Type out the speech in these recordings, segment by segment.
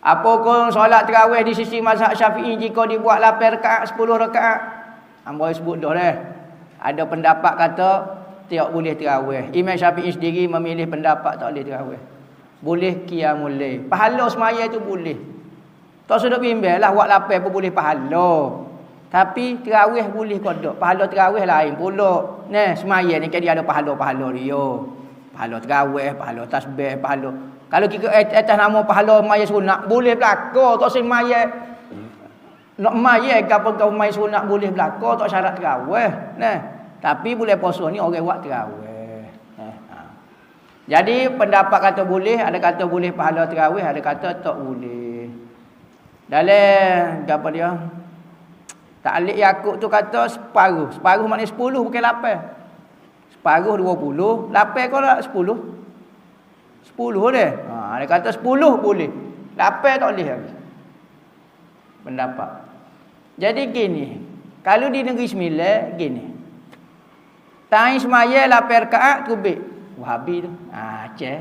Apa pun solat tarawih di sisi mazhab Syafi'i jika dibuat 8 rakaat, 10 rakaat. Hamba sebut dah dah. Ada pendapat kata tak boleh tarawih. Imam Syafi'i sendiri memilih pendapat tak boleh tarawih. Boleh qiyamul lail. Pahala semaya tu boleh. Tak sudah bimbang lah buat 8 pun boleh pahala. Tapi tarawih boleh kodok. Pahala tarawih lain pula. Nah, semaya ni kan dia ada pahala-pahala dia. Pahala tarawih, pahala tasbih, pahala. Kalau kita atas nama pahala maya sunat boleh belaka, tak semaya. Nak maya ke apa kau maya sunat boleh belaka, tak syarat tarawih. Nah, tapi boleh puasa ni orang buat tarawih. Jadi pendapat kata boleh, ada kata boleh pahala tarawih, ada kata tak boleh. Dalam apa dia? Ta'liq Yaqub tu kata separuh. Separuh maknanya 10 bukan 8. Separuh 20, 8 kau tak 10. 10 dia. Dia kata 10 boleh. 8 tak boleh lagi. Pendapat. Jadi gini, kalau di negeri Sembilan gini. Ta'i semaya 8 rakaat tubik Wahabi tu. Aceh.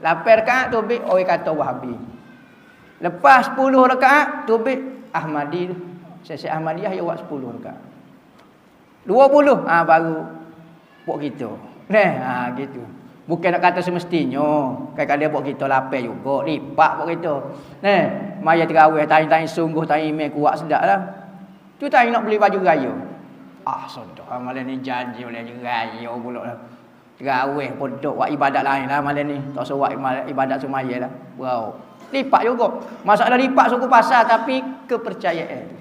8 rakaat tubik orang kata Wahabi. Lepas 10 rakaat tubik Ahmadi tu. Syekh Ahmadiyah dia buat 10 rakaat. 20 baru buat kita. Nah, gitu. Bukan nak kata semestinya. Kadang-kadang dia buat kita 8 juga, lipat buat kita. Nah, maya tarawih tanya-tanya sungguh tanya email kuat sedap lah. Tu tanya nak beli baju raya. Sudah malam ni janji oleh raya pula lah. Tarawih pun duk buat ibadat lain lah malam ni. Tak usah buat ibadat semaya lah. Wow. Lipat juga. Masalah lipat suku pasar tapi kepercayaan.